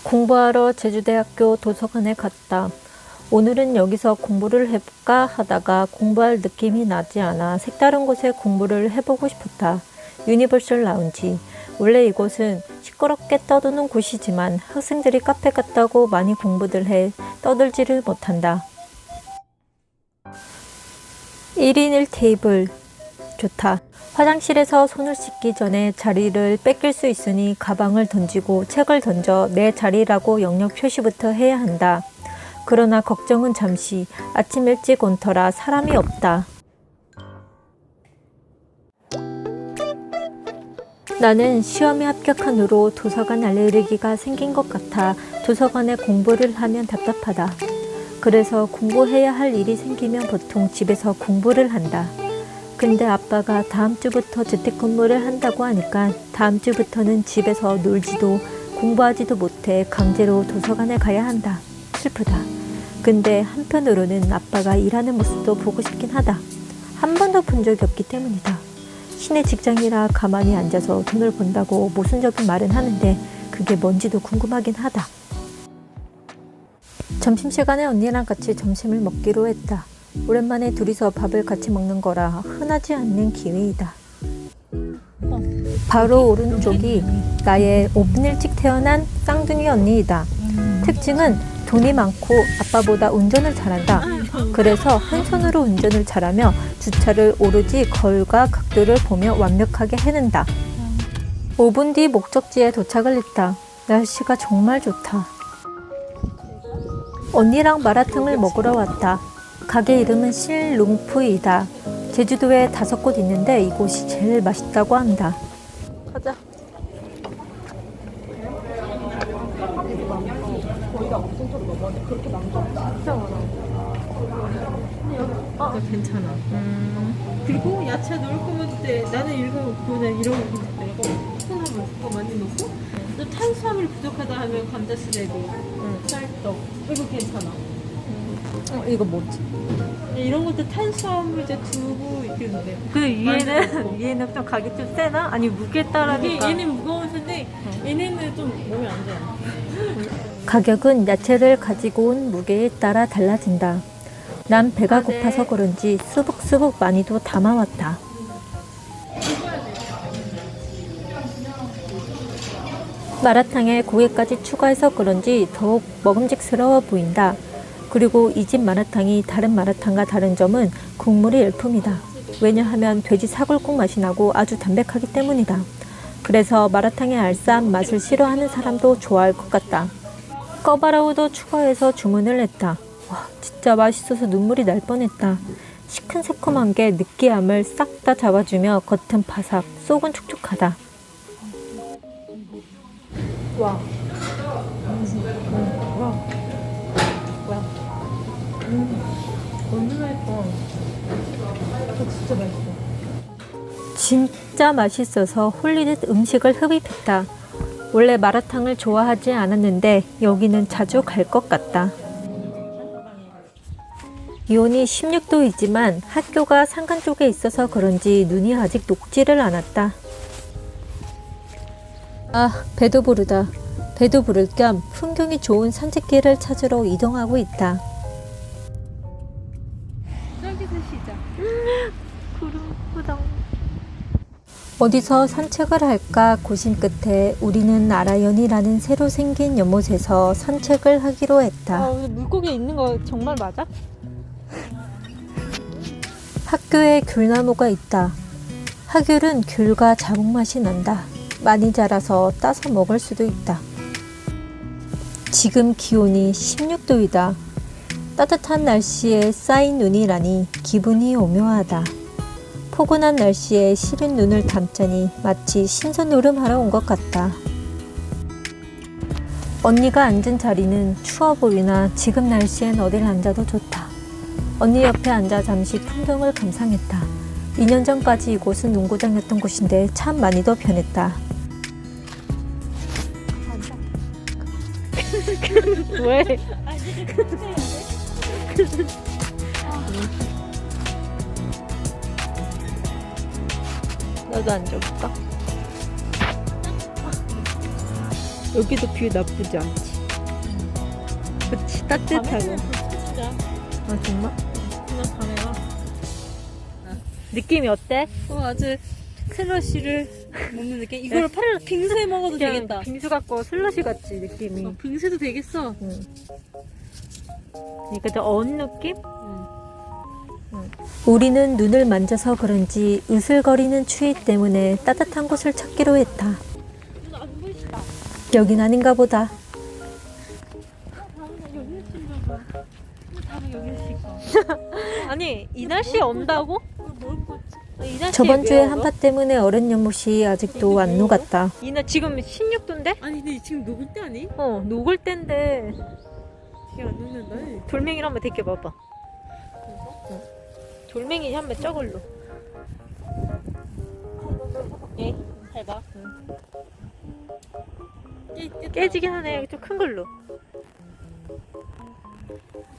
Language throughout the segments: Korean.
공부하러 제주대학교 도서관에 갔다. 오늘은 여기서 공부를 해볼까 하다가 공부할 느낌이 나지 않아 색다른 곳에 공부를 해보고 싶었다. 유니버설 라운지. 원래 이곳은 시끄럽게 떠드는 곳이지만 학생들이 카페 갔다고 많이 공부들 해 떠들지를 못한다. 1인 1테이블. 좋다. 화장실에서 손을 씻기 전에 자리를 뺏길 수 있으니 가방을 던지고 책을 던져 내 자리라고 영역 표시부터 해야 한다. 그러나 걱정은 잠시. 아침 일찍 온 터라 사람이 없다. 나는 시험에 합격한 후로 도서관 알레르기가 생긴 것 같아 도서관에 공부를 하면 답답하다. 그래서 공부해야 할 일이 생기면 보통 집에서 공부를 한다. 근데 아빠가 다음 주부터 재택근무를 한다고 하니까 다음 주부터는 집에서 놀지도 공부하지도 못해 강제로 도서관에 가야 한다. 슬프다. 근데 한편으로는 아빠가 일하는 모습도 보고 싶긴 하다. 한 번도 본 적이 없기 때문이다. 신의 직장이라 가만히 앉아서 돈을 번다고 모순적인 말은 하는데 그게 뭔지도 궁금하긴 하다. 점심시간에 언니랑 같이 점심을 먹기로 했다. 오랜만에 둘이서 밥을 같이 먹는 거라 흔하지 않는 기회이다. 바로 오른쪽이 나의 5분 일찍 태어난 쌍둥이 언니이다. 특징은 돈이 많고 아빠보다 운전을 잘한다. 그래서 한 손으로 운전을 잘하며 주차를 오로지 거울과 각도를 보며 완벽하게 해낸다. 5분 뒤 목적지에 도착을 했다. 날씨가 정말 좋다. 언니랑 마라탕을 먹으러 왔다. 가게 이름은 실룽푸이다. 제주도에 5곳 있는데 이곳이 제일 맛있다고 한다. 가자. 괜찮아. 그리고 야채 넣을 거면 돼. 나는 이런 거 내가 콩나물 거 많이 넣고 또 탄수화물 부족하다 하면 감자 스레도 쌀떡 이거 괜찮아. 이거 뭐지? 이런 것도 탄수화물제 두부 이렇게 그 위에는 좀 가격이 좀 세나? 아니 무게에 따라니까. 얘는 무거운 편인데 얘네는 좀 몸에 안 좋아. 가격은 야채를 가지고 온 무게에 따라 달라진다. 난 배가 고파서 그런지 수북수북 많이도 담아왔다. 마라탕에 고기까지 추가해서 그런지 더욱 먹음직스러워 보인다. 그리고 이 집 마라탕이 다른 마라탕과 다른 점은 국물이 일품이다. 왜냐하면 돼지 사골국 맛이 나고 아주 담백하기 때문이다. 그래서 마라탕의 알싸한 맛을 싫어하는 사람도 좋아할 것 같다. 꿔바라우도 추가해서 주문을 했다. 와, 진짜 맛있어서 눈물이 날 뻔했다. 시큰새콤한 게 느끼함을 싹 다 잡아주며 겉은 바삭, 속은 촉촉하다. 와. 완전 맛있어. 진짜 맛있어. 진짜 맛있어서 홀리듯 음식을 흡입했다. 원래 마라탕을 좋아하지 않았는데 여기는 자주 갈 것 같다. 기온이 16도이지만 학교가 산간 쪽에 있어서 그런지 눈이 아직 녹지를 않았다. 아, 배도 부르다. 배도 부를 겸 풍경이 좋은 산책길을 찾으러 이동하고 있다. 저기서 시작. 구름구덩. 어디서 산책을 할까 고심 끝에 우리는 나라연이라는 새로 생긴 연못에서 산책을 하기로 했다. 물고기 있는 거 정말 맞아? 학교에 귤나무가 있다. 하귤은 귤과 자몽 맛이 난다. 많이 자라서 따서 먹을 수도 있다. 지금 기온이 16도이다. 따뜻한 날씨에 쌓인 눈이라니 기분이 오묘하다. 포근한 날씨에 시린 눈을 담자니 마치 신선 노름하러 온 것 같다. 언니가 앉은 자리는 추워 보이나 지금 날씨엔 어딜 앉아도 좋다. 언니 옆에 앉아 잠시 풍경을 감상했다. 2년 전까지 이곳은 농구장이었던 곳인데 참 많이도 변했다. 왜? 나도 앉아볼까? 여기도 뷰 나쁘지 않지? 좋지, 따뜻하고. 밤에는 진짜 아, 정말? 그냥 밤에가 느낌이 어때? 아주 슬러시를 먹는 느낌. 이걸 팔을 빙수에 먹어도 그냥 되겠다. 빙수 같고 슬러시 같지, 느낌이. 빙수도 되겠어. 응. 그러니까 좀 어은 느낌? 우리는 눈을 만져서 그런지 으슬거리는 추위 때문에 따뜻한 곳을 찾기로 했다. 안 보이시다. 여긴 아닌가 보다. 다음에 여기 있을까? 아니, 이 날씨에 온다고? 뭘 꽂지? 이 날씨에 저번 주에 한파 때문에 얼음 연못이 아직도 안 녹았다. 이날 지금 16도인데? 아니 근데 지금 녹을 때 아니? 녹을 때인데 되게 안 녹는다. 돌멩이를 한번 데껴봐봐. 돌멩이 한번 저걸로. 예, 잘 봐. 깨지긴 하네. 좀 큰 걸로.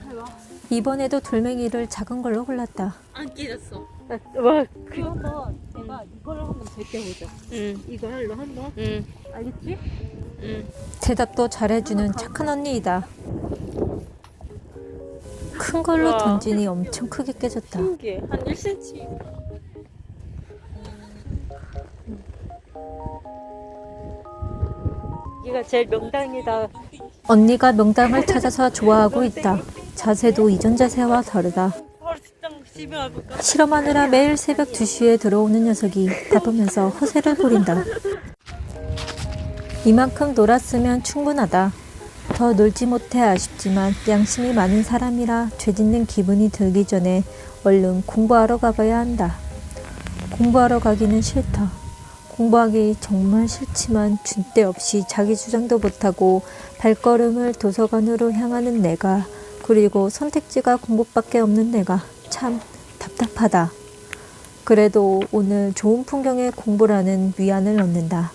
잘 봐. 이번에도 돌멩이를 작은 걸로 골랐다. 안 깨졌어. 와, 그럼 한번 내가 이걸 한번 제껴보자. 이걸로 한번. 알겠지? 대답도 잘해주는 착한 언니이다. 큰 걸로 우와. 던지니 엄청 크게 깨졌다. 신기해. 한 1cm. 얘가 제일 명당이다. 언니가 명당을 찾아서 좋아하고 있다. 자세도 이전 자세와 다르다. 바로 집에 가볼까? 실험하느라 매일 새벽 2시에 들어오는 녀석이 바쁘면서 허세를 부린다. 이만큼 놀았으면 충분하다. 더 놀지 못해 아쉽지만 양심이 많은 사람이라 죄짓는 기분이 들기 전에 얼른 공부하러 가봐야 한다. 공부하러 가기는 싫다. 공부하기 정말 싫지만 줏대 없이 자기 주장도 못하고 발걸음을 도서관으로 향하는 내가, 그리고 선택지가 공부밖에 없는 내가 참 답답하다. 그래도 오늘 좋은 풍경의 공부라는 위안을 얻는다.